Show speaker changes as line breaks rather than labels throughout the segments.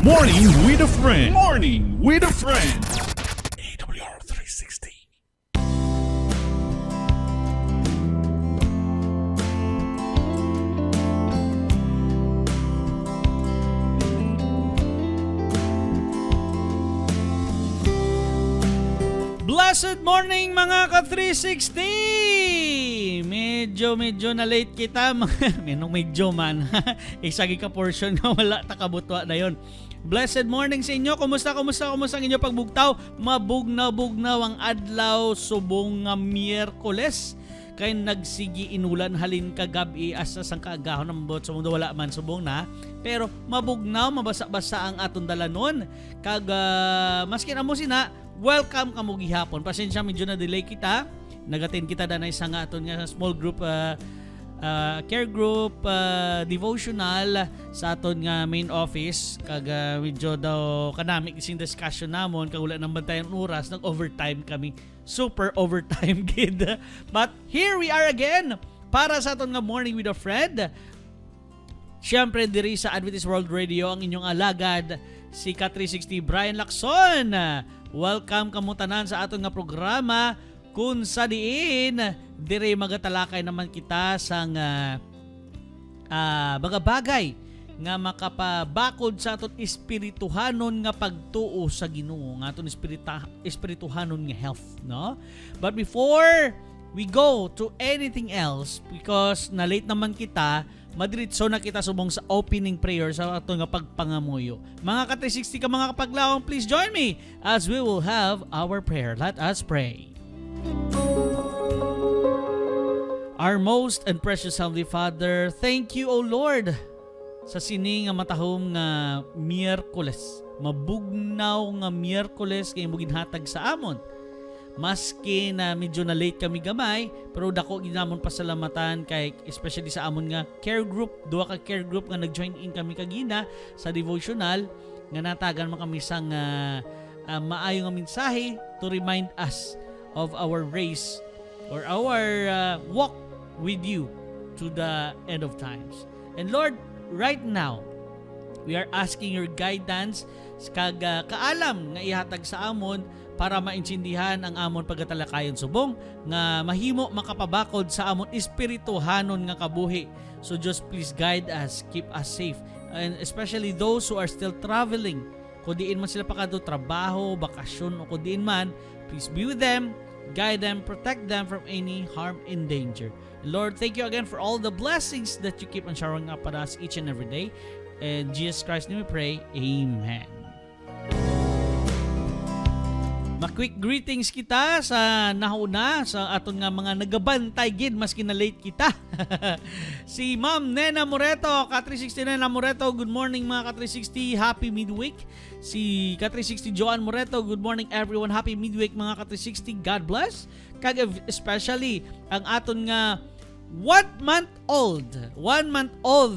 Morning with a friend. Morning with a friend. AWR 360.
Blessed morning mga ka-360! Medyo na late kita. Medyo man. Isagi ka portion nga wala takabutwa na yon. Blessed morning sa inyo. Kumusta ang inyo pagbugtaw? Mabugnaw ang adlaw subong nga Miyerkules. Kay nagsigi inulan halin kagabi asa sang kaagahon ng bot subong wala man subong na. Pero mabugnaw, mabasa-basa ang aton dalanon. Maskin amo sina, welcome kamo gihapon. Pasensya medyo na delay kita. Nagatin kita danay sa nga aton nga small group care group devotional sa aton nga main office. Medyo daw kanami kising discussion namon kag wala nang bantayan oras, nag-overtime kami. Super overtime gid. But here we are again para sa aton nga morning with a friend. Siyempre diri sa Adventist World Radio ang inyong alagad si Ka360 Brian Lacson. Welcome kamo tanan sa aton nga programa kung sa diin dire magatalakay naman kita sang mga bagay nga makapabakod sa aton espirituhanon nga pagtuo sa Ginoo, nga aton espirituhanon nga health, no? But before we go to anything else, because na late naman kita, madiritso na kita subong sa opening prayer sa ato nga pagpangamuyo. Mga ka-360 ka mga kapaglawang, please join me as we will have our prayer. Let us pray. Our most and precious Heavenly Father, thank you, O Lord, sa sini nga matahom nga Miyerkules. Mabugnaw nga Miyerkules kay mo ginhatag sa amon. Maski na medyo na late kami gamay, pero dako ginamon pasalamatan kay especially sa amon nga care group, duha ka care group nga nag-join in kami kagina sa devotional nga natagan man kami sang maayo nga mensahe to remind us of our race or our walk with you to the end of times. And Lord, right now, we are asking your guidance kag kaalam nga ihatag sa amon para maintindihan ang amon pagatalakayon subong nga mahimo makapabakod sa amon espirituhanon nga kabuhi. So just please guide us, keep us safe, and especially those who are still traveling. Kung diin man sila pakadto trabaho, bakasyon o kung diin man, please be with them, guide them, protect them from any harm and danger. Lord, thank you again for all the blessings that you keep on showering up on us each and every day. In Jesus Christ's name we pray, Amen. Ma-quick greetings kita sa nauna sa aton nga mga nagabantay gid maski na late kita. Si Ma'am Nena Moreto, Ka360 Nena Moreto, good morning mga Ka360, happy midweek. Si Ka360 Joan Moreto, good morning everyone, happy midweek mga Ka360, God bless. Kag especially ang aton nga 1 month old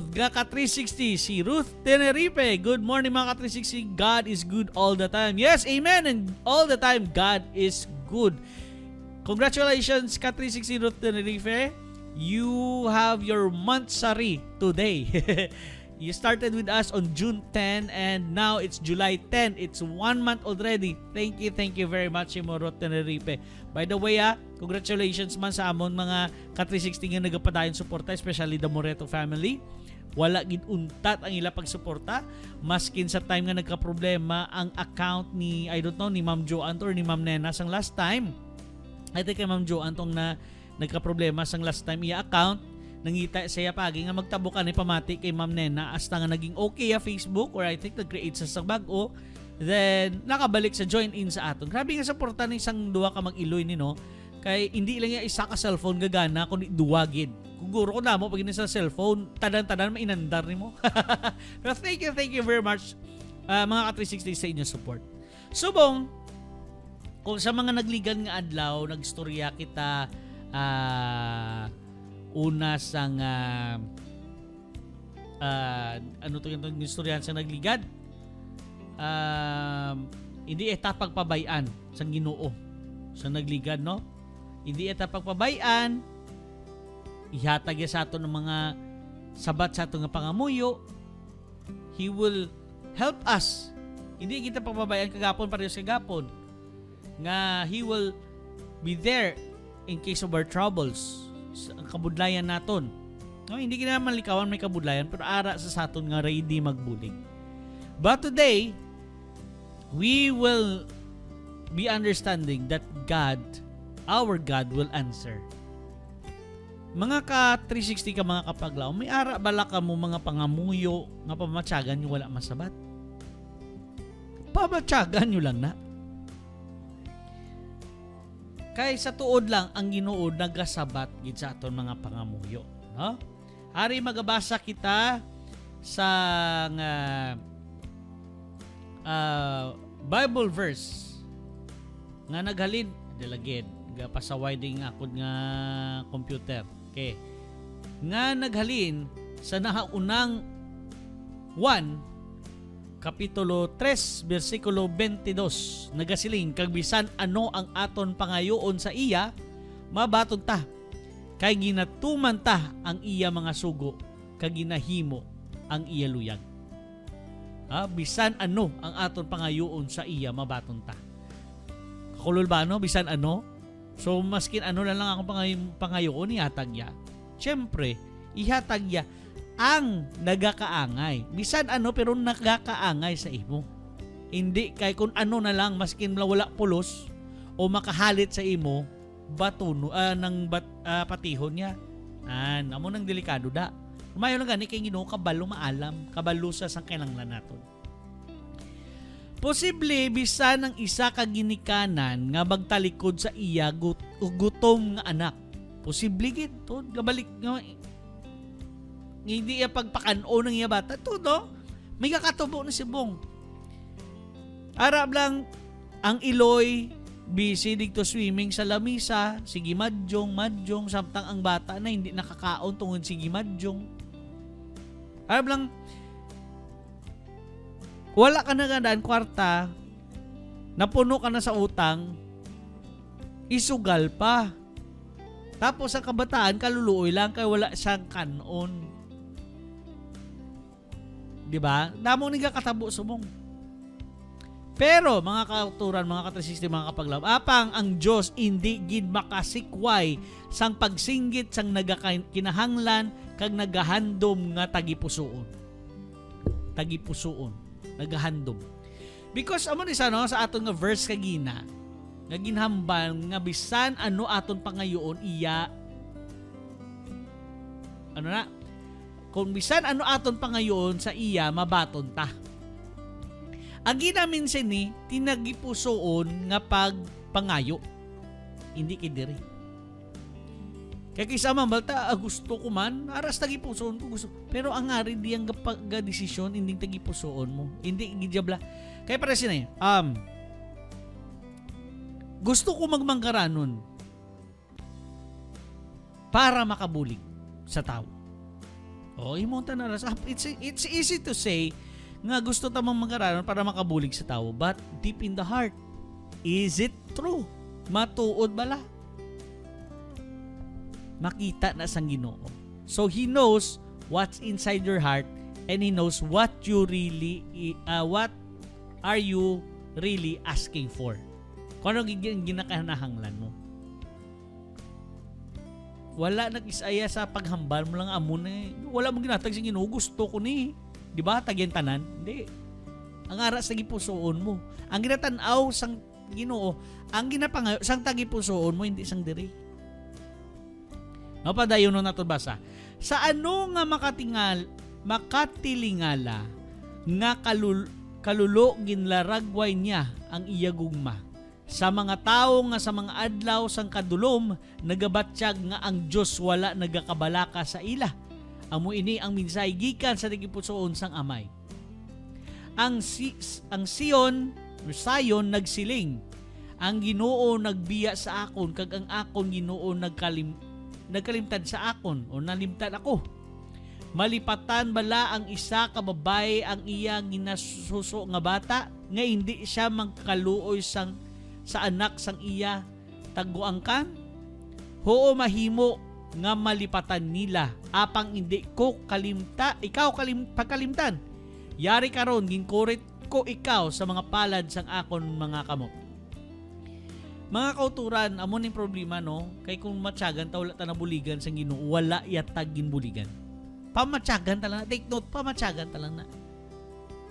nga Ka360 si Ruth Tenerife. Good morning mga Ka360. God is good all the time. Yes, amen. And all the time God is good. Congratulations Ka360 Ruth Tenerife. You have your monthsary today. You started with us on June 10 and now it's July 10. It's 1 month already. Thank you very much Ruth Tenerife. By the way, congratulations man sa amon mga Ka360 nga nagapadayon suporta, especially the Moreto family. Wala gid untat ang ila pagsuporta maskin sa time nga nagka-problema ang account ni I don't know ni Ma'am Joanne or ni Ma'am Nena sang last time. I think kay Ma'am Joanne tong na nagka-problema sang last time iya account. Nangita siya pagi nga magtabukan ni pamati kay Ma'am Nena hasta nga naging okay Facebook or I think nag-create sa bago, then nakabalik sa join in sa aton. Grabe nga suporta ni isang duwa ka mag-iloy ni no. Kay hindi lang isa ka cellphone gagana kundi duwa gid. Kuguro ko na mo pag sa cellphone tadan-tadan mainandar nimo. Pero thank you very much mga Ka360 sa inyong support. Subong kung sa mga nagligan nga adlaw nagstorya kita una sang ano to yung istoryahan sa nagligad, hindi eta pagpabayan sang Ginoo sa nagligad, no? Hindi eta pagpabayan, ihatag sa ato ng mga sabat sa ato nga pangamuyo. He will help us. Hindi kita pababayaan kagapon parehas kagapon. Nga He will be there in case of our troubles. Sa kabudlayan naton. No, hindi kita naman likawan may kabudlayan pero ara sa saton nga ready magbulig. But today, we will be understanding that God, our God, will answer. Mga ka 360 ka mga kapaglaw, may ara bala ka mo mga pangamuyo nga pamatyagan nyo wala masabat. Pamatyagan nyo lang na. Kay sa tuod lang ang Ginoo nagasabat gid sa aton mga pangamuyo, no? Ari magabasa kita sa Bible verse nga naghalin dilagid pasaway ding akod nga computer. Okay. Nga naghalin sa nahaunang 1 kapitulo 3 bersikulo 22 nagasiling kag bisan ano ang aton pangayoon sa iya mabatod ta kay ginatuman ta ang iya mga sugo kag ginahimo ang iya luyag. Bisan ano ang aton pangayoon sa iya mabaton ta. Kakulol ba no? Bisan ano? So maskin ano na lang akong pangayoon ihatag ya. Siyempre, ihatag ya ang nagakaangay. Bisan ano pero nagakaangay sa imo. Hindi kay kung ano na lang maskin wala pulos o makahalit sa imo batuno patihon niya. Amo nang delikado da. Mayo lang gani kay Ginoo kabalo maalam, kabalo sa sangkinanglan naton. Posible bisan ang isa ka ginikanan nga magtalikod sa iya gutom nga anak. Posible gid to gabalik nga hindi iya pagpakano ng iya bata to no. May kakatubo na si Bong. Arab lang ang iloy busy digto swimming sa lamisa, sige madjong samtang ang bata na hindi nakakaon tungod sige madjong. Arab lang wala ka na gandaan kwarta, napuno ka na sa utang, isugal pa. Tapos sa kabataan, kaluluoy lang kaya wala siyang kanon. Diba? Damong niga katabo sumong. Pero mga kauturan, mga katrisiste, mga kapaglaw, apang ang Diyos hindi gid makasikway sang pagsinggit sang nagakinahanglan kag nagahandom nga tagipusoon. Nagahandom. Because amo ni sa aton nga verse kagina nga ginhambal nga bisan ano aton pangayoon iya kung bisan ano aton pangayoon sa iya mabaton ta. Ang ginamin sini tinagipusoon nga pagpangayo. Hindi kay diri. Kaya kisama balta gusto ko man aras tagipusoon ko gusto. Pero ang ari diyang ga desisyon hindi tagipusoon mo. Hindi gidjabla. Kaya para sinay gusto ko magmangkaranon para makabulig sa tao. Imonta na ras. It's easy to say nga gusto tamang magkaranon para makabulig sa tao, but deep in the heart, is it true? Matuod bala? Makita na sang Ginoo. So He knows what's inside your heart and He knows what are you really asking for. Kung ano ginakanahanglan mo. Wala nag-isaya sa paghambal mo lang amo na wala mo ginatag sa Ginoo, gusto ko ni. Di ba? Tagyan tanan? Hindi. Ang ara sa gipusoon mo. Ang ginatanaw sang Ginoo, ang ginapangayo sang tagipusoon mo hindi sang diri. Padayon na nato basa. Sa ano nga makatilingala nga kalulo ginlaragway niya ang iya gugma. Sa mga tao nga sa mga adlaw sang kadulom nagabatsyag nga ang Dios wala nagakabalaka sa ila. Amo ini ang minsay gikan sa nagipusoon sang amay. Ang Sion nagsiling. Ang Ginoo nagbiya sa akon kag ang akon Ginoo nagkalimtad sa akon o nalimtad ako. Malipatan bala ang isa ka babae ang iya ginasuso nga bata nga hindi siya magkaluoy sa anak sang iya taguangkan? Oo mahimo nga malipatan nila apang hindi ko ikaw pagkalimtan. Yari karon ginkurit ko ikaw sa mga palad sang akon mga kamot. Mga kauturan, amo ning problema no, kay kung matyagan ta wala ta nabuligan sang Ginoo, wala yatag ginbuligan. Pamatyagan ta lang na, take note, pamatyagan ta lang na.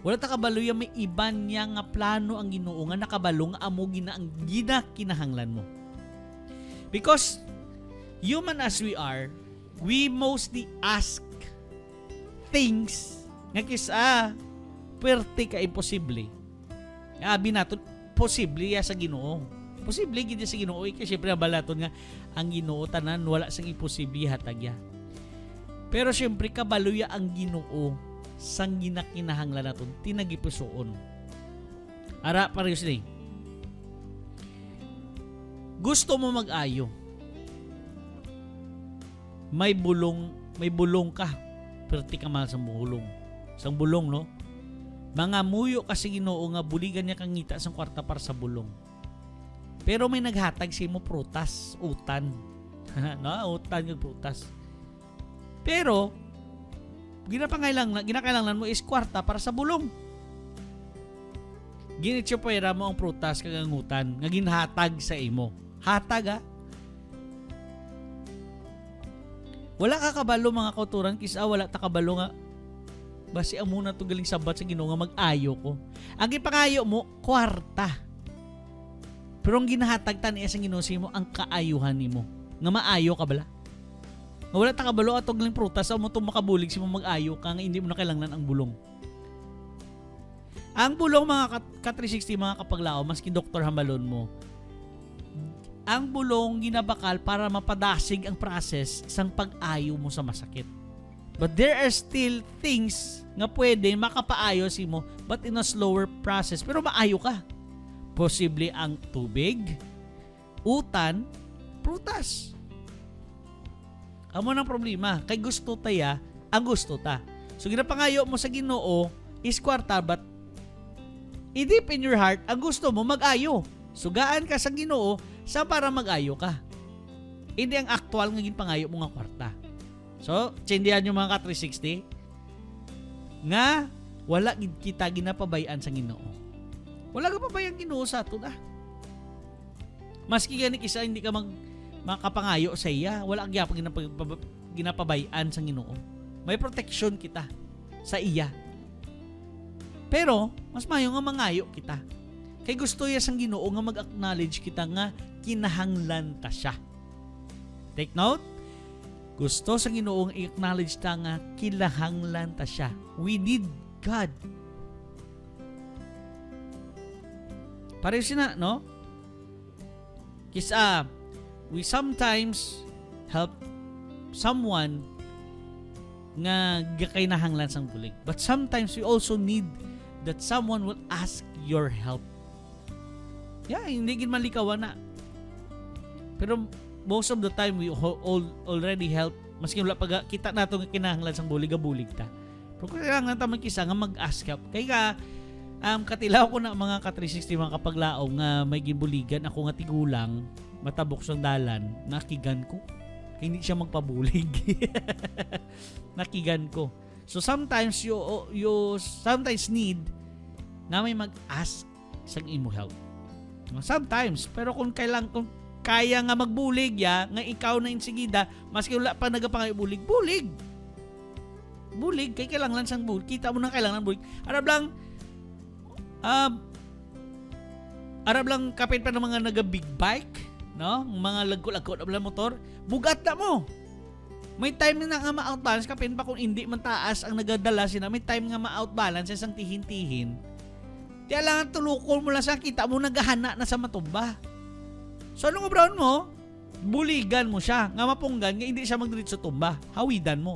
Wala ta kabalo ya may iban niya nga plano ang Ginoo nga nakabalo nga amo gina ang ginakinahanglan mo. Because human as we are, we mostly ask things nga kisa pwerte ka imposible. Abi naton posible ya sa Ginoo. Posible gid sa Ginoo kay syempre balaton nga ang Ginoo tanan wala sang imposible hatag ya. Pero syempre kabaluya ang Ginoo sang ginakinahanglan naton tinagipusoon. Ara parehas ni. Gusto mo mag-ayo. May bulong ka. Perti ka mahal sang bulong. Sang bulong no. Mga muyo kasi Ginoo nga buligan niya kang ngita sang kwarta para sa bulong. Pero may naghatag si mo prutas, utan. No, utan ng prutas. Pero ginakailangan mo is kwarta para sa bulong. Ginitsupera mo ang prutas kag ang utan nga ginhatag sa imo. Hatag ha. Wala ka kabalo mga kauturan kisa wala ta kabalo nga basi amo na to galing sabat sa Ginoo nga mag-ayo ko. Ang gipangayo mo kwarta. Pero ang ginahatag ta niya sa Ginoo mo ang kaayuhan nimo. Nga maayo ka bala. Nga wala ta kabalo atog galing prutas amo to makabulig mo mag-ayo ka nga hindi mo na kailangan ang bulong. Ang bulong mga ka-360 mga kapaglao maski doktor hambalon mo. Ang bulong ginabakal para mapadasig ang process sang pag-ayo mo sa masakit. But there are still things nga pwede makapaayo si mo but in a slower process. Pero maayo ka. Posible ang tubig, utan, prutas. Amo nang problema. Kay gusto taya, ang gusto ta. So ginapangayo mo sa Ginoo is kwarta but deep in your heart, ang gusto mo mag-ayo. Sugaan ka sa Ginoo sa para mag-ayo ka. Hindi ang actual nga ginpangayo mo nga kwarta. So, tsindihan nyo mga ka-360 nga wala kita ginapabayaan sa Ginoo. Wala ka pabayang Ginoo sa ato na. Maski gani kisa hindi ka makapangayo sa iya, wala kang ginapabayaan sa Ginoo. May protection kita sa iya. Pero, mas mayo nga mangayo kita. Kay gusto ya sang Ginoo nga mag-acknowledge kita nga kinahanglan ta siya. Take note. Gusto sa Ginoo nga i-acknowledge ta nga kinahanglan ta siya. We need God. Pareho sina, no? Kisa, we sometimes help someone nga gakainahanglan sang bulig. But sometimes we also need that someone will ask your help. Yeah, hindi gid malikawan na. Pero most of the time we already help maski wala pag kita nato nga kinahanglan sang bulig ta. Pero kailangan ta magkisa nga mag-ask help. Kay ka katilaw ko na mga ka-360 mga kapaglaong nga may gibuligan ako nga tigulang matabok sang dalan, nakigan ko. Kaya hindi siya magpabulig. Nakigan ko. So sometimes you sometimes need na may mag-ask sang imo help. Sometimes, pero kung kaya nga magbulig ya, nga ikaw na insigida, maski wala pa nagapangayo bulig, kay kailangan sang bulig, kita mo na kailangan bulig. Arab lang kapit pa ng mga naga-big bike, no? Mga lagko-lagko na motor, bugat na mo. May time na nga ma-outbalance, kapin pa kung hindi man taas ang nagadala sila, may time nga ma-outbalance isang tihin-tihin. Kaya lang tulukol mo lang sa kita mo naghahana na sa matumba. So anong brown mo? Buligan mo siya. Nga mapunggan, nga hindi siya magdiretso tumba. Hawidan mo.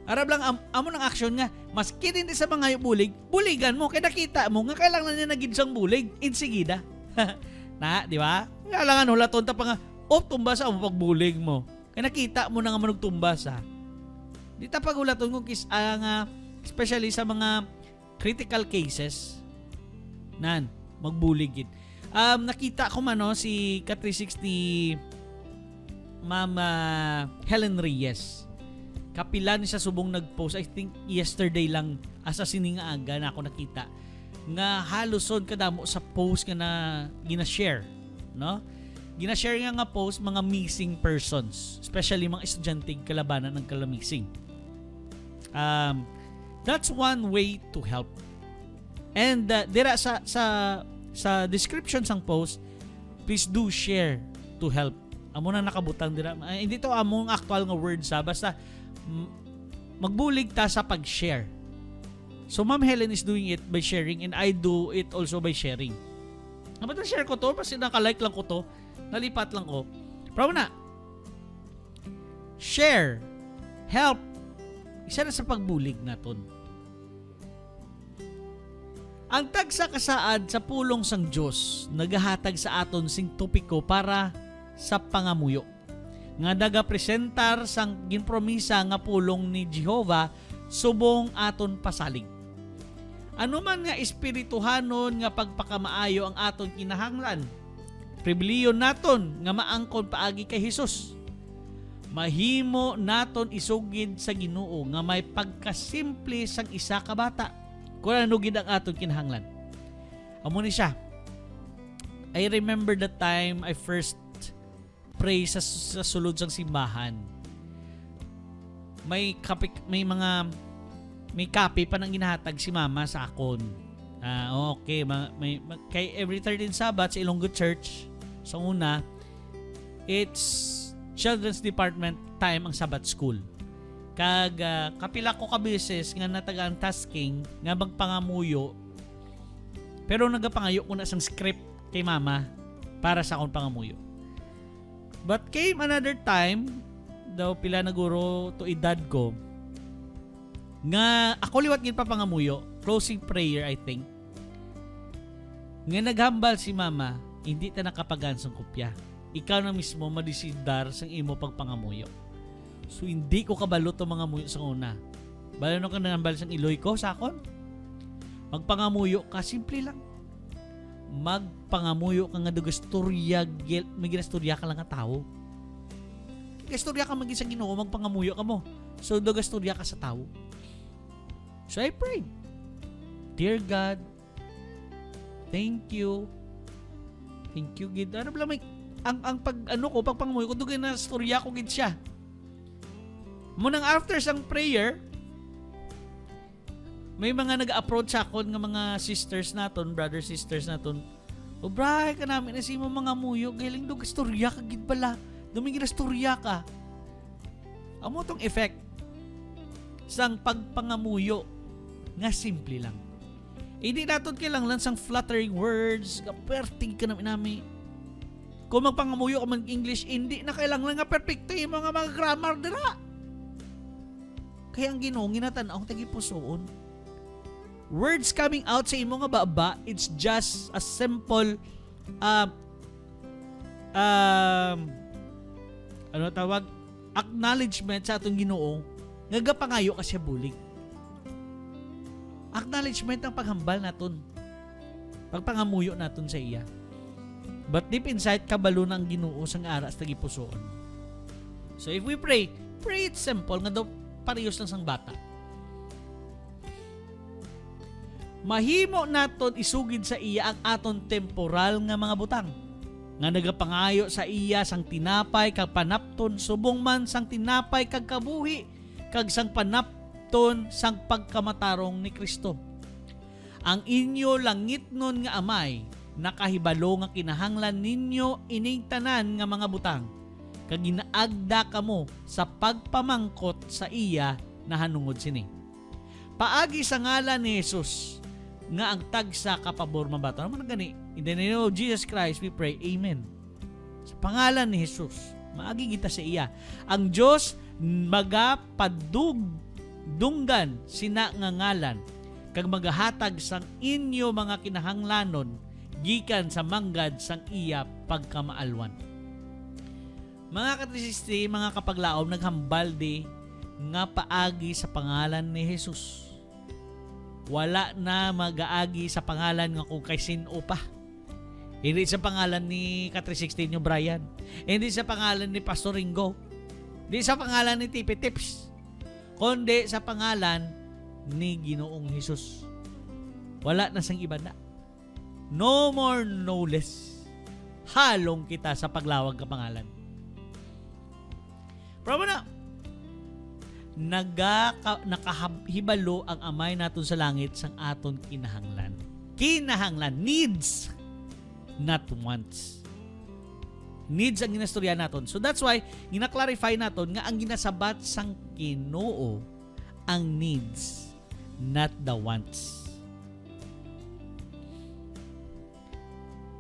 Arab lang, amo ng action nga, maski hindi sa mga bulig, buligan mo. Kaya nakita mo, nga kailangan niya nagidsang bulig, insigida. Na, di ba? Kailangan hulaton ta pa nga, tumbas ang pagbulig mo. Kaya nakita mo na nga manugtumbas ha. Di ta pagulaton kung especially sa mga critical cases nan magbuligid. Nakita ko man si Ka360 Ma'am Helen Reyes. kapila ni sa subong nag-post, I think yesterday lang, asa sininga aga na ako nakita, nga haluson kadamo sa post nga na gina-share, no? Gina-share nga post mga missing persons, especially mga estudyante kalabanan ng kalamising. That's one way to help. And dira sa description sang post, please do share to help. Amo na nakabutang dira. Hindi to among actual nga words ha, basta magbulig ta sa pag-share. So Ma'am Helen is doing it by sharing and I do it also by sharing. Kapag na-share ko to, kasi naka-like lang ko to, nalipat lang ko. Pero na, share, help, isa na sa pagbulig naton. Ang tagsa kasaad sa pulong sang Dios nagahatag sa aton sing topiko para sa pangamuyo. Nga daga presentar sang ginpromisa nga pulong ni Jehovah subong aton pasalig. Ano man nga espirituhanon nga pagpakamaayo ang aton kinahanglan. Pribiliyon naton nga maangkon paagi kay Hesus. Mahimo naton isugid sa Ginoo nga may pagkasimple sang isa ka bata. Kung ano gid ang aton kinahanglan. Amo ni siya. I remember the time I first pray sa sulod sang simbahan. May kape pa nang ginahatag si mama sa akon. Okay, kay every 13 Sabbath sa Ilonggo Church, sa una, it's Children's Department time ang Sabbath School. Kag kapila ko ka beses nga natagaan tasking nga magpangamuyo, pero nagapangayo ko na sang script kay mama para sa akong pangamuyo. But came another time, daw pila na guro to edad ko, nga ako liwat gid pa pangamuyo, closing prayer I think. Nga naghambal si mama, hindi ta nakapagan sang kopya. Ikaw na mismo madisidar sang imo pagpangamuyo. So hindi ko kabalo to mga muyo sa una. Balo no ka nangambal sang iloy ko sa akon. Magpangamuyo ka, simple lang. Magpangamuyo ka nga dugastorya, may ginastorya ka lang nga tao. Gastorya ka maging sa Ginoo, magpangamuyo ka mo. So dugastorya ka sa tao. So I prayed, Dear God, thank you. Thank you, gid. Ano ba may ang pagpangamuyo ko dugay na storya ko gid siya. Munang after sang prayer, may mga nag-approach sa akon nga mga sisters naton, brother sisters naton. O bray ka namin na si mo mga muyo, galing dug storya ka gid bala. Dumingin na storya ka. Amo tong effect sang pagpangamuyo nga simple lang. Hindi naton kailangan sang flattering words, kaperting ka namin. Kung magpangamuyo ka mag-English, hindi na kailangan nga perfecto yung mga grammar dira. Kaya ang Ginoo ginatan-aw tagi pusoon. Words coming out sa imo nga baba, it's just a simple acknowledgement sa atong Ginoo nga gapangayo ka siya bulig. Acknowledgement ng paghambal naton. Pagpangamuyo naton sa iya. But deep inside, kabalo na ang Ginoo sang aras tagi pusoon. So if we pray it simple nga daw parehas lang sang bata. Mahimo naton isugid sa iya ang aton temporal nga mga butang. Nga nagapangayo sa iya sang tinapay kag panapton subong man sang tinapay kag kabuhi kag sang panapton sang pagkamatarong ni Kristo. Ang inyo langitnon nga amay nakahibalo nga kinahanglan ninyo ining tanan nga mga butang kag ginaagda kamo sa pagpamangkot sa iya na hanungod sini. Paagi sa ngalan ni Jesus nga ang tagsa kapabor mabato. Ano man gani? In the name of Jesus Christ we pray. Amen. Sa pangalan ni Jesus, maagi kita sa iya. Ang Dios magapadugdunggan sina nga ngalan kag magahatag sang inyo mga kinahanglanon gikan sa manggad sang iya pagkamaalwan. Mga katrisisti, mga kapaglaom, naghambalde nga paagi sa pangalan ni Jesus. Wala na mag-aagi sa pangalan nga kung kay sino pa. Hindi sa pangalan ni Ka316 yung Brian. Hindi sa pangalan ni Pastor Ringo. Hindi sa pangalan ni Tipi Tips. kundi sa pangalan ni Ginoong Hesus. Wala na sang iba na. No more, no less. Halong kita sa paglawag ka pangalan. Pero na, nakahibalo ang amay naton sa langit sang aton kinahanglan. Kinahanglan, needs, not wants. Needs ang ginastorya naton. So that's why, gina-clarify naton nga ang ginasabat sang Ginoo ang needs, not the wants.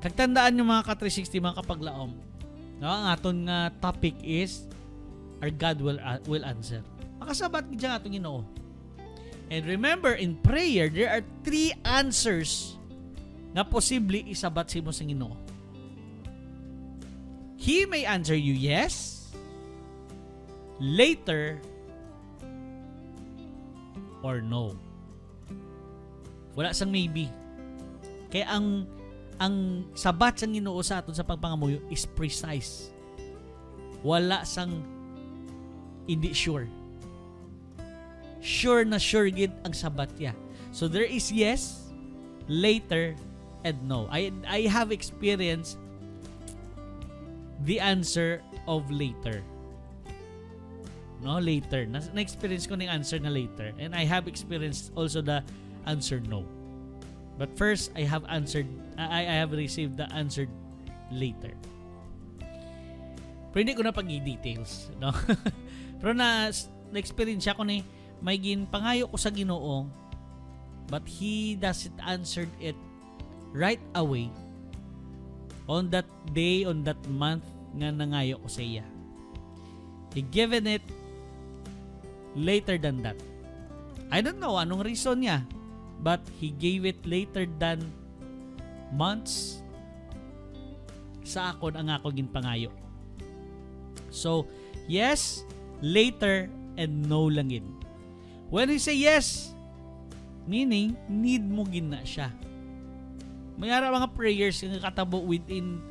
Kagtandaan nyo mga ka-360, mga kapaglaom, no? Ang aton nga topic is our God will answer. Makasabat gid siya aton Ginoo. And remember, in prayer, there are 3 answers na posible isabat sa imo sa Ginoo. He may answer you yes, later, or no. Wala sang maybe. Kaya ang sabat sang Ginoo sa aton sa pagpangamuyo is precise. Wala sang hindi sure. Sure na sure gid ang sabat niya. So there is yes, later, and no. I have experienced the answer of later. No, later. Na-experience ko ng answer na later. And I have experienced also the answer no. But first, I have received the answer later. Pero hindi ko na pag-i-details. No? Pero na-experience ko ni may ginpangayo ko sa Ginoo, but He doesn't answer it right away on that day, on that month nga nangayo ko sa iya. He given it later than that. I don't know anong reason niya, but He gave it later than months sa akon ang ako ginpangayo. So, yes, later, and no lang yun. When we say yes, meaning, need mo gin na siya. May ara mga prayers nga katabo within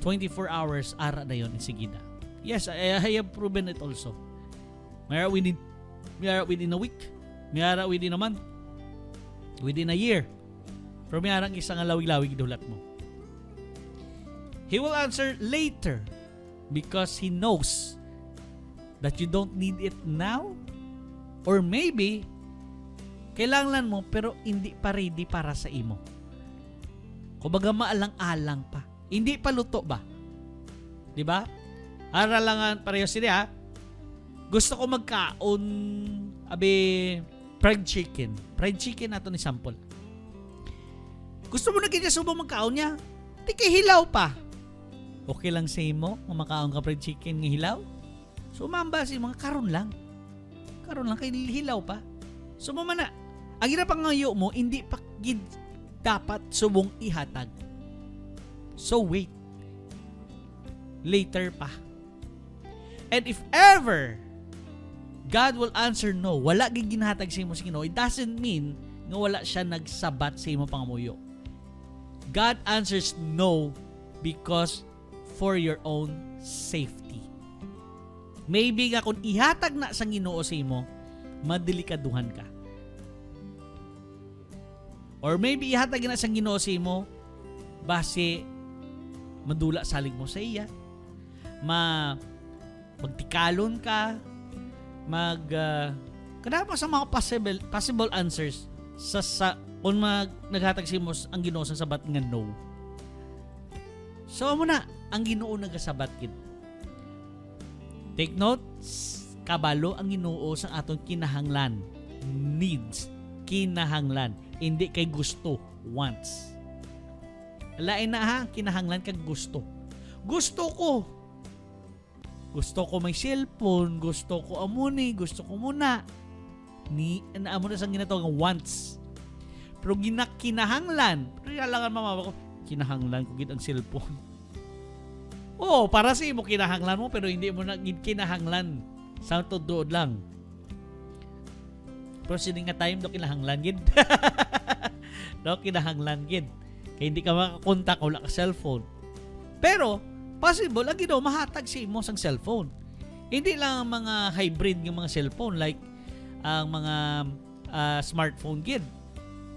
24 hours, ara na yun, sige na. Yes, I have proven it also. May ara within a week, may ara within a month, within a year. Pero may arang isang lawig-lawig idulat mo. He will answer later because He knows that you don't need it now, or maybe kailangan mo pero hindi pa ready para sa imo. Kumbaga maalang-alang pa. Hindi pa luto ba? 'Di ba? Aralangan pareho sila. Gusto ko magkaon fried chicken. Fried chicken nato ni sample. Gusto mo na kanya subong magkaon niya? Di kay hilaw pa. Okay lang sa imo kung makaon ka fried chicken ng hilaw? So umamba si mga karon lang kay hilaw pa. So na. Ang ginapangayo mo hindi pa gid dapat subong ihatag. So wait. Later pa. And if ever God will answer no, wala gid ginhatag sa imo sa Ginoo, it doesn't mean nga wala siya nagsabat sa imo pangamuyo. God answers no because for your own safety. Maybe nga kung ihatag na sa Ginoo sa imo, madelikaduhan ka. Or maybe ihatag na sa Ginoo sa imo, base madula salig mo sa iya. Magtikalon ka, kadama sa mga possible answers sa kung naghatag sa imo ang Ginoo sa sabat nga no. So mo na ang Ginoo nagasabat gid. Take note, kabalo ang Ginoo sa aton kinahanglan. Needs, kinahanglan. Hindi kay gusto, wants. Lain na ha, kinahanglan kag gusto. Gusto ko may cellphone, gusto ko amuni, gusto ko muna. Naamo na sang ginatawag nga wants. Pero kinahanglan. Pero yalangan mama ko, kinahanglan ko gid ang cellphone. Oo, para sa imo kinahanglan mo pero hindi mo na kinahanglan. Sa tuod lang. Pero sini nga time do kinahanglan gid. Do kinahanglan gid. Kaya hindi ka makakontak wala ka cellphone. Pero possible ang mahatag sa imo sang cellphone. Hindi lang mga hybrid ng mga cellphone like ang mga smartphone gid.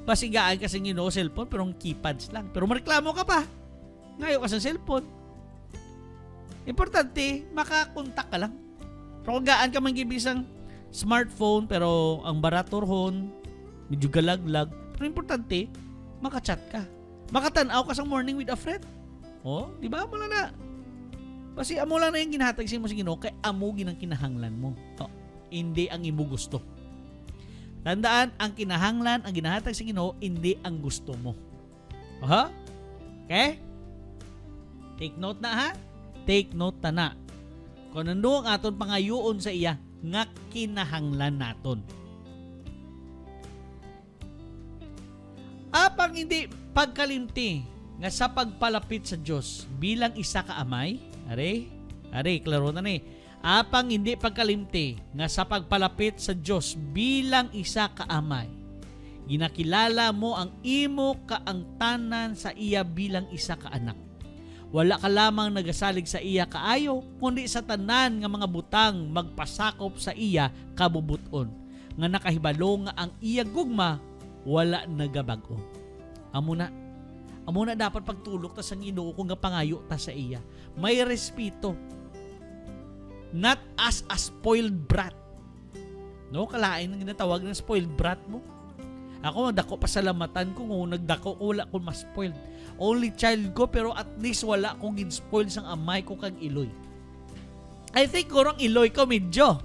Pasigaan kasi Ginoo cellphone pero ang keypads lang. Pero mareklamo ka pa. Ngayon ka sa cellphone. Importante, makakontak ka lang. Pero kung gaan ka man gibisang smartphone pero ang baratorhon, medyo galaglag. Pero importante, makachat ka. Makatanaw ka sa morning with a friend. Oh, di ba? Mula na. Kasi amo lang na yung ginahatag sa mo sa Ginoo kay amo ginang kinahanglan mo. Oh, hindi ang imo gusto. Tandaan, ang kinahanglan, ang ginahatag sa Ginoo, hindi ang gusto mo. Aha? Okay? Take note na ha? Take note na. Kung nando ang aton pangayoon sa iya, nga kinahanglan naton. Apang hindi pagkalimti nga sa pagpalapit sa Dios bilang isa ka amay, are, klaro na ni. Apang hindi pagkalimti nga sa pagpalapit sa Dios bilang isa ka amay, ginakilala mo ang imo kaangtanan sa iya bilang isa ka anak. Wala ka lamang nagasalig sa iya kaayo, kundi sa tanan nga mga butang magpasakop sa iya kabubuton, nga nakahibalo nga ang iya gugma wala nagabag-o. Amo na dapat pagtulok ta sa Ginoo kung nga pangayo ta sa iya. May respeto. Not as a spoiled brat. No, kalain ang ginatawag ng spoiled brat mo. Ako, dako pasalamatan ko kung nagdako ko, wala ko mas spoiled. Only child ko, pero at least wala kong gin-spoiled sang amay ko kag iloy. I think kurang iloy ko medyo.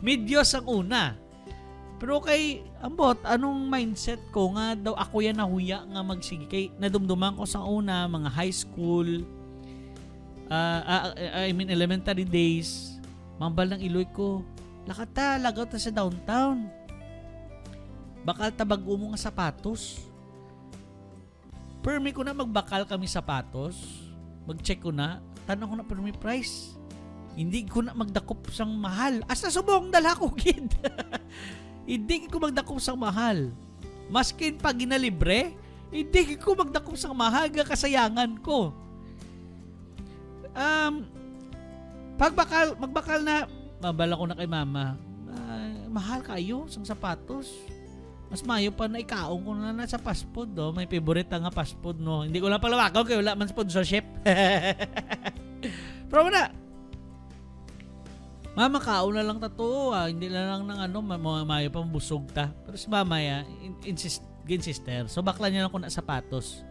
Medyo sang una. Pero kay ambot, anong mindset ko nga daw ako yan nahuya nga magsige. Kay nadumduman ko sa una, mga high school, elementary days, mambal ng iloy ko. Lakata, lagaw ta sa downtown. Bakal tabago mo nga sapatos. Permi ko na magbakal kami sapatos. Mag-check ko na. Tanong ko na permi price. Hindi ko na magdakop sang mahal. Asa subong dala ko, kid. Hindi ko magdakop sang mahal. Maskin pag ginalibre, hindi ko magdakop sang mahal. Kasayangan ko. Magbakal na, mabala ko na kay mama. Mahal kayo sang sapatos. Mas mayo pa na ikaong ko na sa fast food, no? May favorite nga fast food, no? Hindi ko lang palawakaw kaya wala man sponsorship. Pero na, mama, kaon na lang tato, hindi na lang ng mayo pa busog ta. Pero si mama, insister. So bakla niya lang ko na sapatos.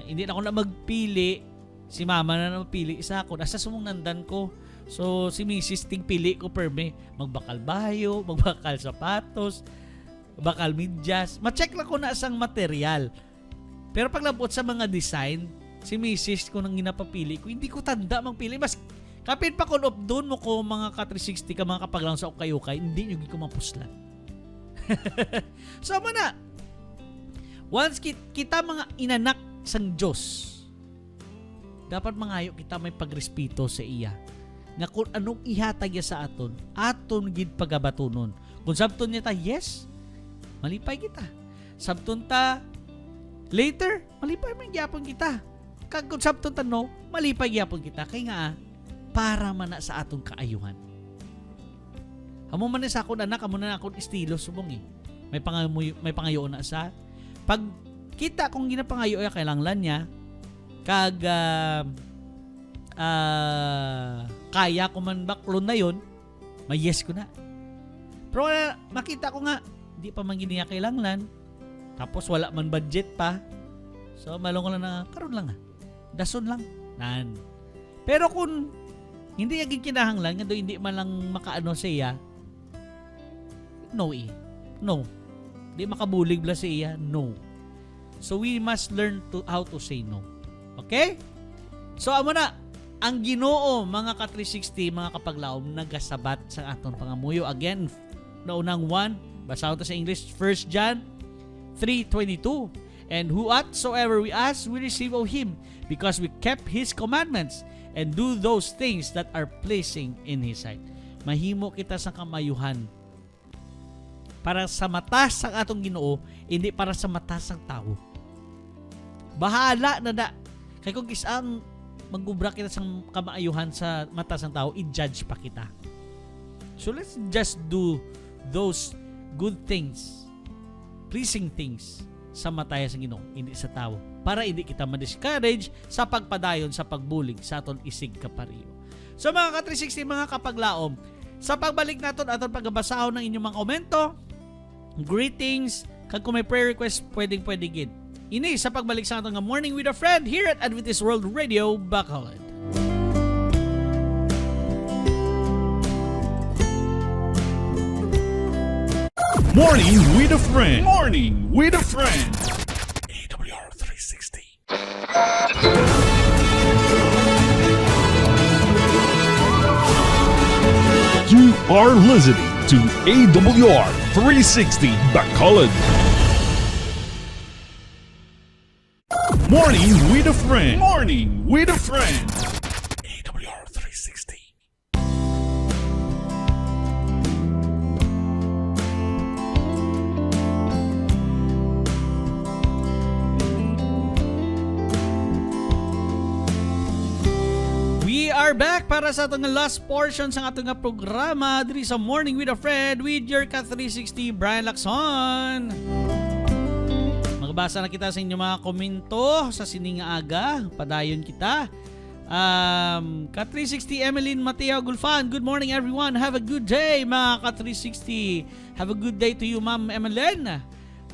Hindi na ako na magpili. Si mama na magpili isa ako. Nasa sumungnandan ko. So si Mrs. tigpili ko perme. Magbakal bayo, magbakal sapatos, bakal medyas. Ma-check lang ko na asang material. Pero paglabot sa mga design, si Mrs. ko nang ginapapili ko, hindi ko tanda magpili. Mas kapit pa ko up doon mo ko mga ka-360 ka mga kapaglang sa ukay-ukay, hindi nyo ko mapuslan. So na, once kita mga inanak sang Diyos, dapat mangayo kita may pagrespeto sa iya. Nga kung anong ihatag sa aton gid pagabatunon. Kung sabton niya ta, yes, malipay kita. Sabton ta, later, malipay man gyapon kita. Kag kung sabton ta, no, malipay gyapon kita. Kay nga, para man na sa atong kaayuhan. Amo man sa akon anak, amo na akon estilo subong eh. May pangayo na sa pag kita kung ginapangayo ay kailangan niya kag kaya ko man baklon na yon, may yes ko na. Pero makita ko nga di pa man giniya kailangan, tapos wala man budget pa, so malong ko lang na karon lang dason lang nan. Pero kung hindi agad kinahanglan nga do hindi man lang makaano siya, no di makabulig bla siya, no. So we must learn how to say no. Okay? So amo na ang Ginoo mga ka-360 mga kapaglaom nagasabat sa aton pangamuyo. Again, naunang 1, basa ko sa English, 1 John 3:22. And whatsoever we ask, we receive of Him, because we kept His commandments and do those things that are pleasing in His sight. Mahimo kita sa kamayuhan para sa mata sa atong Ginoo, hindi para sa mata sa tao. Bahala na da. Kaya kung isang magubra kita sa kamaayuhan sa mata sa tao, i-judge pa kita. So let's just do those good things, pleasing things sa mataya sa Ginoo, hindi sa tao, para hindi kita ma-discourage sa pagpadayon sa pagbulig sa aton isig kapariyo. So mga ka-360, mga kapaglaom, sa pagbalik naton aton pagbabasahon ng inyong mga komento, greetings, kag kung may prayer request, pwede gid. Ini sa pagbalik sa aton nga Morning with a Friend here at Adventist World Radio, Bacolod.
Morning with a Friend. Morning with a Friend. AWR 360. You are listening to AWR 360 Bacolod. Morning with a Friend. Morning with a Friend. AWR 360.
We are back para sa atong last portion sa atong programa diri sa Morning with a Friend with your Ka360 Brian Lacson. Magbasa na kita sa inyong mga komento sa sining aga, padayon kita. Ka360 Emeline Mateo Gulfan, good morning everyone, have a good day mga Ka360. Have a good day to you Ma'am Emeline.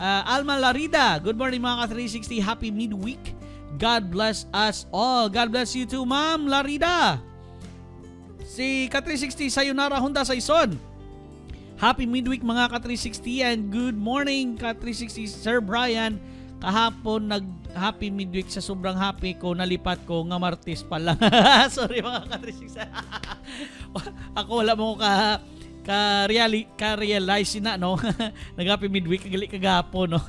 Alma Larida, good morning mga Ka360, happy midweek. God bless us all. God bless you too, Ma'am Larida. Si Ka360 Sayonara Honda Saison. Happy midweek mga Ka360 and good morning Ka360 Sir Brian. Kahapon nag-happy midweek sa sobrang happy ko, nalipat ko nga Martes pa lang. Sorry mga Ka360. Ako wala mo ka-realize na, no? Nag-happy midweek, kagali kagapon, no?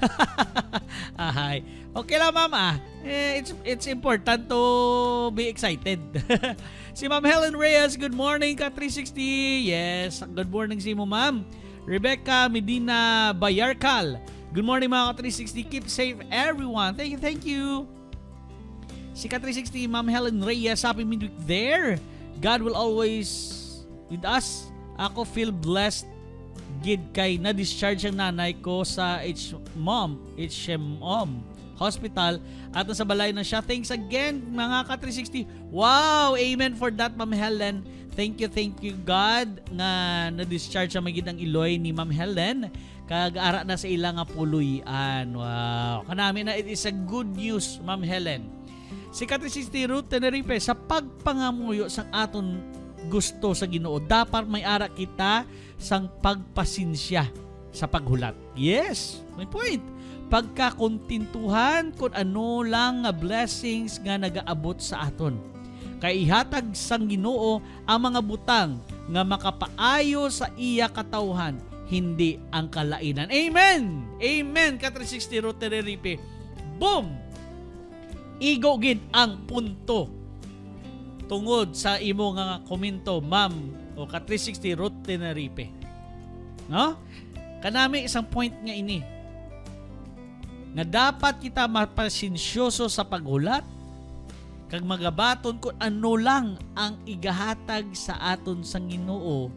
Ahay. Okay lang, ma'am, it's important to be excited. Si Ma'am Helen Reyes, good morning, Ka360. Yes, good morning si mo, ma'am. Rebecca Medina Bayarkal, good morning, mga Ka360. Keep safe, everyone. Thank you. Si Ka360, Ma'am Helen Reyes, happy midweek there. God will always with us. Ako feel blessed gid kay na-discharge ang nanay ko sa HMOM Hospital at sa balay na siya. Thanks again mga Ka360. Wow, amen for that Ma'am Helen. Thank you God nga na-discharge ang magid ang iloy ni Ma'am Helen kag ara na sa ilang nga puluyan. Wow, kanami na it is a good news Ma'am Helen. Si Ka360 Ruth Tenerife, sa pagpangamuyo sang aton gusto sa Ginoo, dapat may ara kita sang pagpasinsya sa paghulat. Yes, may point. Pagkakontintuhan kung ano lang nga blessings nga nagaabot sa aton. Kay ihatag sang Ginoo ang mga butang nga makapaayo sa iya katawhan, hindi ang kalainan. Amen! Amen, Ka360 Ruth Tenerife. Boom! Igo gid ang punto tungod sa imo nga komento, ma'am, o Ka360 Ruth Tenerife. No? Kanami isang point nga ini. Nga dapat kita mapasensyoso sa paghulat kag magabaton kung ano lang ang igahatag sa aton sang Ginoo.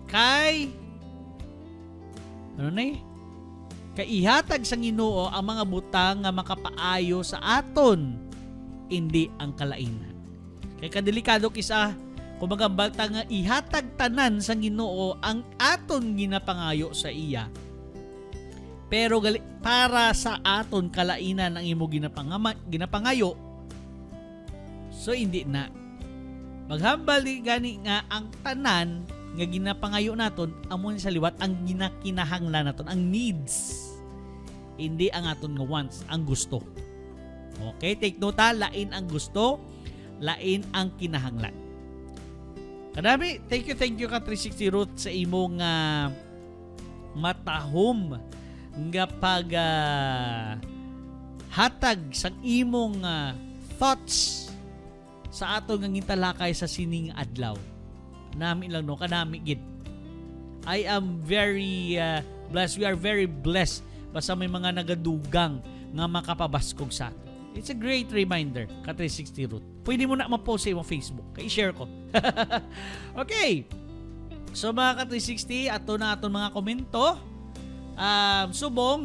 Kay kay ihatag sang Ginoo ang mga butang nga makapaayo sa aton, hindi ang kalainan. Kay kadelikado kisa kung magabalta nga ihatag tanan sa Ginoo ang aton ginapangayo sa iya. Pero para sa aton kalainan ang imo ginapangayo, so hindi na. Maghambal gani nga ang tanan nga ginapangayo naton amon sa liwat ang ginakinahanglan naton, ang needs. Hindi ang aton nga wants, ang gusto. Okay, take note ha, lain ang gusto, lain ang kinahanglan. Kadami, thank you Ka360 Ruth sa imong matahom nga pag hatag sang imong thoughts sa ato nga gitalakay sa sining adlaw. Nami lang no, kanami gid. I am very blessed. We are very blessed basta may mga nagadugang nga makapabaskog sa ato. It's a great reminder, Ka360 Ruth. Pwede mo na ma-post sa imong Facebook. I-share ko. Okay. So mga ka-360, ato na aton mga komento. Subong,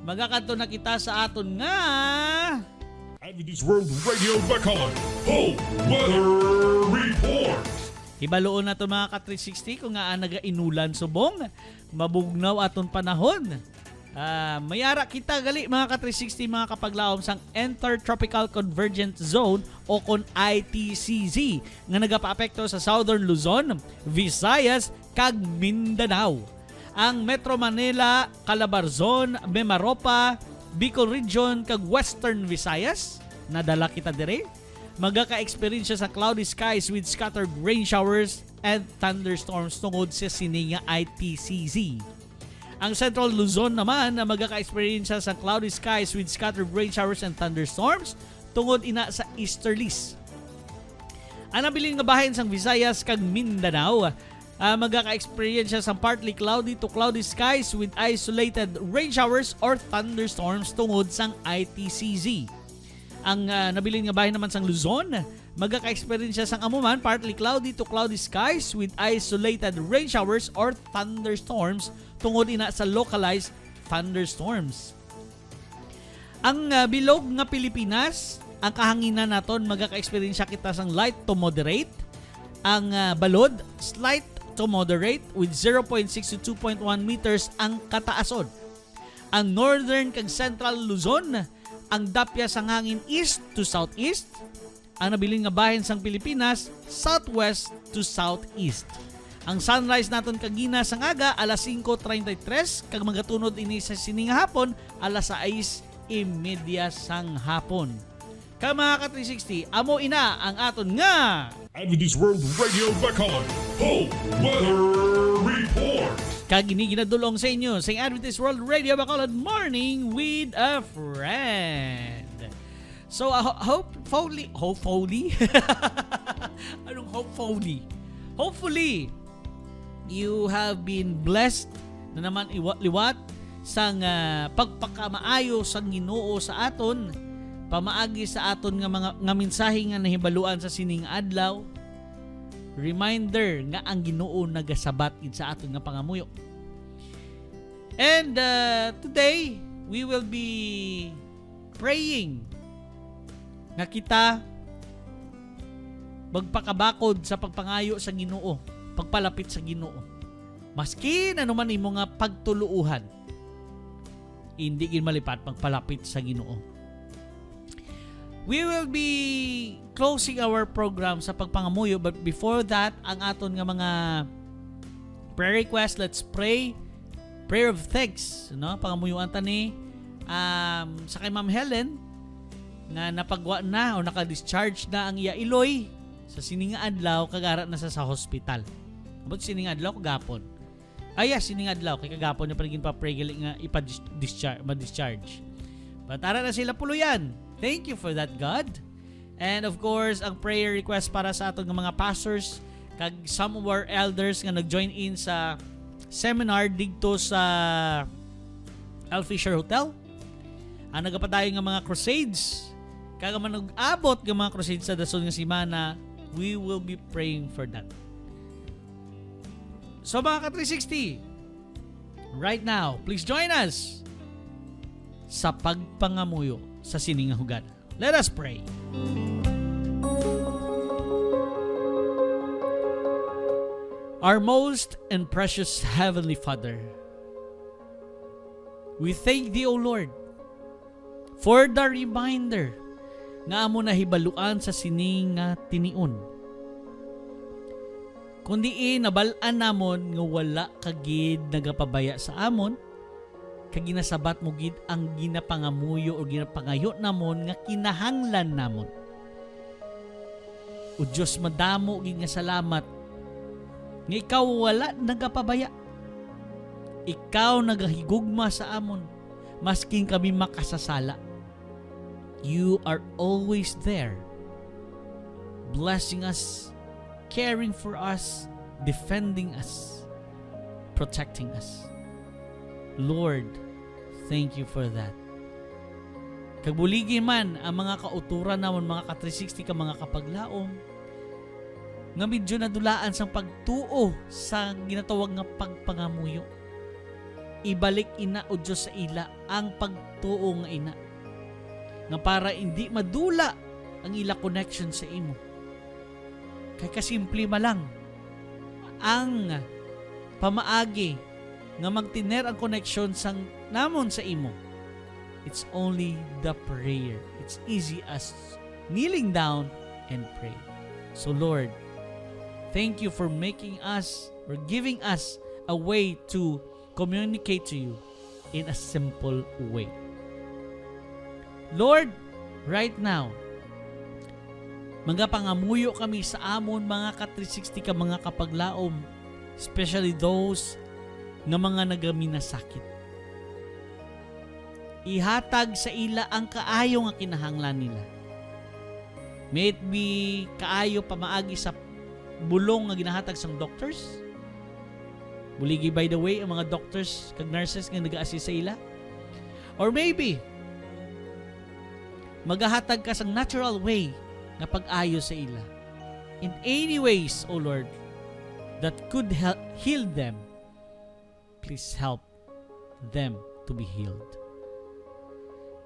magakato na kita sa aton nga
Adventist World Radio Bacolod. Ho! Weather Report!
Hibaloon na to mga ka-360 kung nga naga-inulan subong. Mabugnaw aton panahon. Mayara kita gali mga ka-360 mga kapaglaom sang Intertropical Convergent Zone o kon ITCZ nga nagapaapekto sa Southern Luzon, Visayas kag Mindanao. Ang Metro Manila, Calabarzon, Mimaropa, Bicol Region kag Western Visayas nadala kita dire. Magaka-experience sa cloudy skies with scattered rain showers and thunderstorms tungod sa sininga ITCZ. Ang Central Luzon naman na magaka-experience sa cloudy skies with scattered rain showers and thunderstorms tungod ina sa easterlies. Ang nabilin nga bahin sang Visayas kag Mindanao magaka-experience sa partly cloudy to cloudy skies with isolated rain showers or thunderstorms tungod sang ITCZ. Ang nabilin nga bahin naman sang Luzon, magaka-experience sang amuman partly cloudy to cloudy skies with isolated rain showers or thunderstorms tungod ina sa localized thunderstorms. Ang bilog nga Pilipinas, ang kahanginan naton magaka-experience kita sang light to moderate. Ang balod, slight to moderate with 0.6 to 2.1 meters ang kataason. Ang northern kag central Luzon, ang dapya sang hangin east to southeast. Ang nabilin nga bahin sang Pilipinas, southwest to southeast. Ang sunrise naton kagina sang aga alas 5:33 kag magatunod ini sa sining hapon alas 6:30 sang hapon. Kaya mga ka-360, amo ina ang aton nga
Adventist World Radio Bacolod. Ho! Weather Report!
kag ginadulong sa inyo sa Adventist World Radio Bacolod Morning with a Friend. So hopefully anong hopefully you have been blessed na naman liwat sang pagpakamaayo sang Ginoo sa aton, pamaagi sa aton nga mensahe nga nahibaluan sa sining adlaw. Reminder nga ang Ginoo nagasabat gid sa aton nga pangamuyo. And today we will be praying nga kita magpakabakod sa pagpangayo sa Ginoo, pagpalapit sa Ginoo. Maski na naman imo nga pagtuluuhan, hindi gid malipat pagpalapit sa Ginoo. We will be closing our program sa pagpangamuyo, but before that, ang aton nga mga prayer request, let's pray. Prayer of thanks, no? Pangamuyuan tani sa kay Ma'am Helen nga napagwa na o naka-discharge na ang iya iloy sa sining adlaw kagara na sa hospital. Abot sining adlaw kagapon. Sining adlaw kay kagapon na panigin pa pray gali nga ma-discharge. Patara na sila puluyan. Thank you for that, God. And of course, ang prayer request para sa aton nga mga pastors kag some of our elders nga nag-join in sa seminar dito sa Al Fisher Hotel. Ang nagapadayon nga mga crusades, kag man nag-abot nga mga crusades sa dason nga semana, we will be praying for that. So mga ka-360, right now, please join us sa pagpangamuyo sa sining nga hugad. Let us pray. Our most and precious Heavenly Father, we thank Thee, O Lord, for the reminder nga amo nahibaluan sa sining nga tiniun. Kundi nabalaan namon nga wala kagid nagapabaya sa amon, kag ginasabat mo gid ang ginapangamuyo o ginapangayo namon nga kinahanglan namon. O Diyos, madamo gid nga salamat nga ikaw wala nagapabaya. Ikaw nagahigugma sa amon masking kami makasasala. You are always there, blessing us, caring for us, defending us, protecting us. Lord, thank you for that. Kagbuligi man ang mga kauturan namon, mga ka-360 ka mga kapaglaom, nga medyo nadulaan sang pagtuo sa ginatawag nga pagpangamuyo. Ibalik ina o Diyos sa ila ang pagtuo nga ina. Nga para hindi madula ang ila connection sa imo. Kay kasimple malang ang pamaagi nga magtiner ang connection sang namon sa imo. It's only the prayer. It's easy as kneeling down and pray. So Lord, thank you for making us or giving us a way to communicate to you in a simple way. Lord, right now, mga pangamuyo kami sa amon mga ka-360 ka mga kapaglaom, especially those nga mga nagaminasakit. Ihatag sa ila ang kaayo nga kinahanglan nila. May it be kaayo pamaagi sa bulong nga ginahatag sang doctors. Buligi by the way ang mga doctors kag nurses nga nag-assist sa ila. Or maybe magahatag ka sang natural way nga pag-ayo sa ila. In any ways, O Lord, that could heal them, please help them to be healed.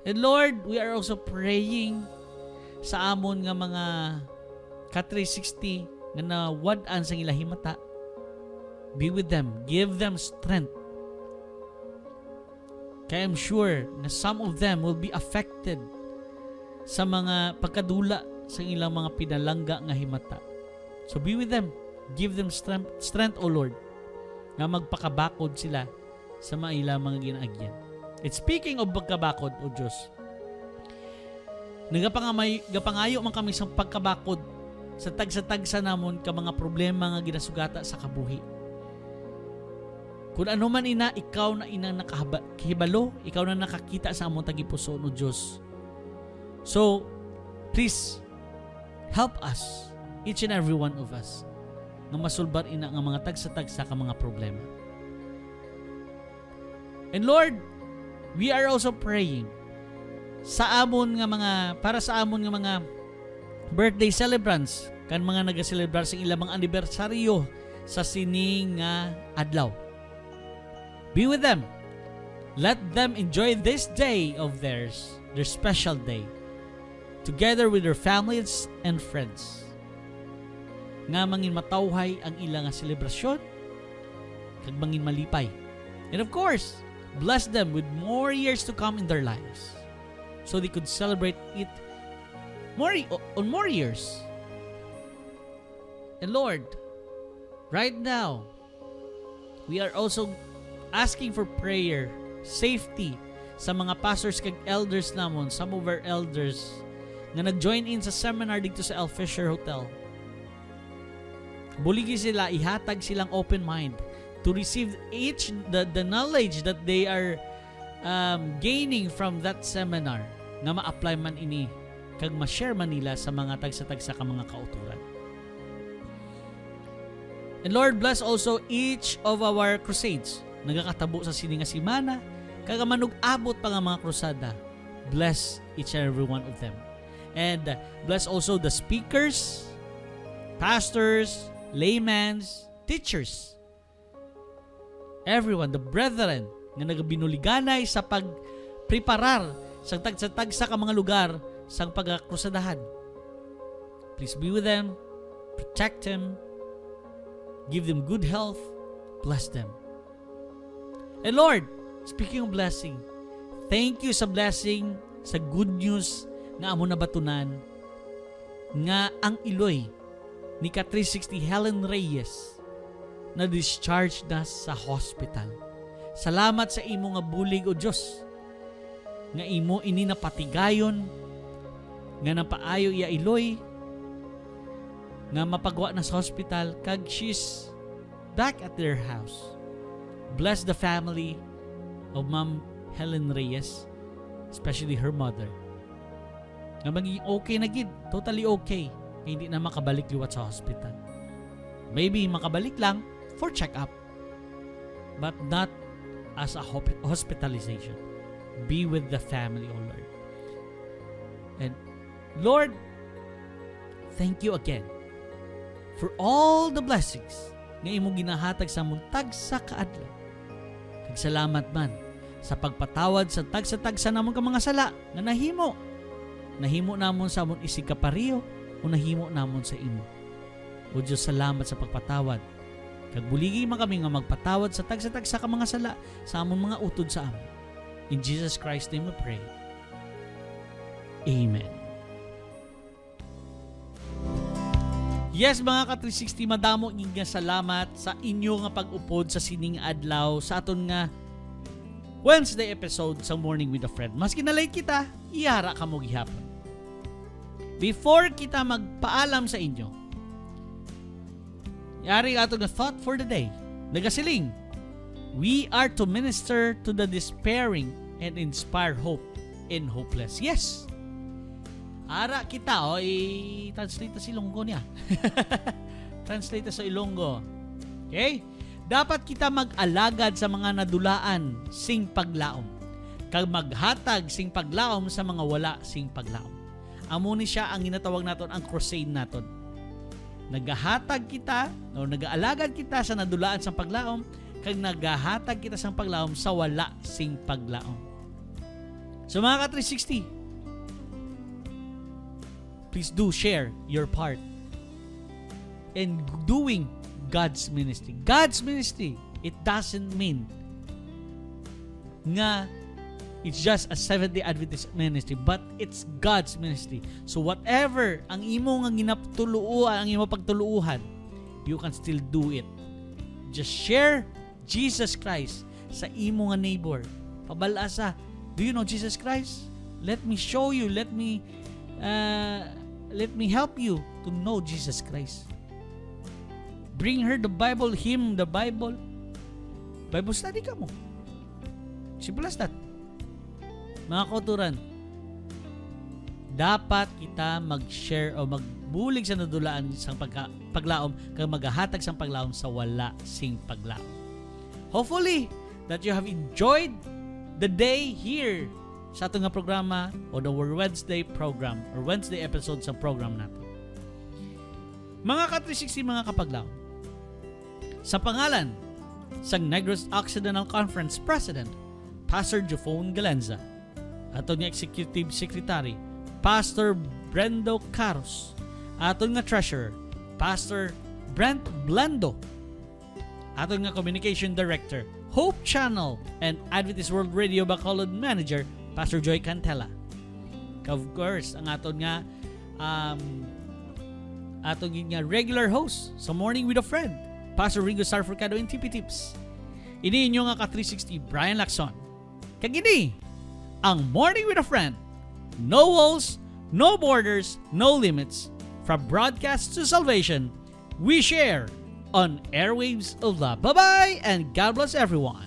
And Lord, we are also praying sa amon nga mga ka-360 nga nawad-an sa ila himata. Be with them. Give them strength. Kaya I'm sure na some of them will be affected sa mga pagkadula sa ilang mga pinalangga nga himata. So be with them. Give them strength, O Lord, nga magpakabakod sila sa mga ilang mga ginaagyan. And speaking of pagkabakod, O Diyos, nagapangayo man kami sa pagkabakod sa tagsa-tagsa namon ka mga problema nga ginasugata sa kabuhi. Kung ano man ina, ikaw na inang nakahibalo, ikaw na nakakita sa among tagipuso, O Diyos. So, please, help us, each and every one of us, nga masulbar ina nga mga tagsa-tagsa ka mga problema. And Lord, we are also praying sa amon nga mga, para sa amon nga mga birthday celebrants, kan mga nagaselebrar sa ilang mga anibersaryo sa sining nga adlaw. Be with them. Let them enjoy this day of theirs, their special day, together with their families and friends. Nga mangin matawhay ang ilang nga selebrasyon, kag mangin malipay. And of course, bless them with more years to come in their lives, so they could celebrate it on more years. And Lord, right now, we are also asking for prayer, safety sa mga pastors kag elders namon, some of our elders nga nag-join in sa seminar dito sa El Fisher Hotel. Buligi sila, ihatag silang open mind to receive each the knowledge that they are gaining from that seminar, nga ma-apply man ini kag ma-share man nila sa mga tagsa-tagsa ka mga kauturan. And Lord, bless also each of our crusades. Nagakatabo sa sini nga simana, kag manug-abot pa nga mga krusada. Bless each and every one of them. And bless also the speakers, pastors, laymen, teachers, everyone, the brethren nga nagabinuliganay sa pagpreparar sa tagsa-tagsa ka mga lugar sa pagkakrusadahan. Please be with them, protect them, give them good health, bless them. And Lord, speaking of blessing, thank you sa blessing, sa good news nga amo nabatunan nga ang iloy ni ka-360 Helen Reyes na discharge na sa hospital. Salamat sa imo nga bulig, O Diyos, nga imo ini napatigayon, nga napaayo iya iloy, nga mapagwa na sa hospital, kag she's back at their house. Bless the family of Ma'am Helen Reyes, especially her mother, nga magiging okay na gid, totally okay, hindi na makabalik liwat sa hospital. Maybe makabalik lang for check-up, but not as a hospitalization. Be with the family, O Lord. And Lord, thank you again for all the blessings nga imo ginahatag sa among tagsa kaadlaw. Kag salamat man sa pagpatawad sa tagsa-tagsa namon ka mga sala nga nahimo namon sa amon isig kapariyo o nahimo namon sa imo. O Diyos, salamat sa pagpatawad. Kag buligi man kami nga magpatawad sa tagsa-tagsa ka mga sala sa amon mga utod sa amon. In Jesus Christ's name we pray. Amen. Yes, mga ka-360, madamo nga salamat sa inyo nga pag-upod sa sining adlaw sa aton nga Wednesday episode sa Morning with a Friend. Maski na late kita, iyara ka mo gihapon. Before kita magpaalam sa inyo, yari ato nga thought for the day. Nagasiling, we are to minister to the despairing and inspire hope in hopeless. Yes. Ara kita, i-translate sa Ilonggo niya. Translate sa Ilonggo. Okay? Dapat kita mag-alagad sa mga nadulaan sing paglaom. Kag maghatag sing paglaom sa mga wala sing paglaom. Amo ni siya ang ginatawag naton ang crusade naton. Nagahatag kita o nagaalagad kita sa nadulaan sa paglaom kag nagahatag kita sa paglaom sa wala sing paglaom. So mga ka-360, please do share your part in doing God's ministry. God's ministry, it doesn't mean nga it's just a Seventh-day Adventist ministry, but it's God's ministry. So whatever ang imo nga ginaptuluan, ang imo pagtuluhan, you can still do it. Just share Jesus Christ sa imo nga neighbor. Pabalasa, do you know Jesus Christ? Let me show you, let me help you to know Jesus Christ. Bring her the Bible, him the Bible. Bible study ka mo. Simple as that. Mga kauturan, dapat kita mag-share o magbulig sa nadulaan sa paglaom kag maghahatag sa paglaom sa wala sing paglaom. Hopefully that you have enjoyed the day here sa ato nga programa o the Wednesday program or Wednesday episode sa program natin. Mga ka-360, mga kapaglaom, sa pangalan sa Negros Occidental Conference President, Pastor Jofone Galenza, aton nga Executive Secretary, Pastor Brendo Caros, aton nga Treasurer, Pastor Brent Blando, aton nga Communication Director, Hope Channel and Adventist World Radio Bacolod Manager, Pastor Joy Cantella. Of course, ang aton nga regular host sa Morning with a Friend, Pastor Ringo Sarforcado in TP Tips. Ini inyo nga ka-360, Brian Lacson. Kagini, ang Morning with a Friend. No walls, no borders, no limits. From broadcast to salvation, we share on airwaves of love. Bye-bye and God bless everyone.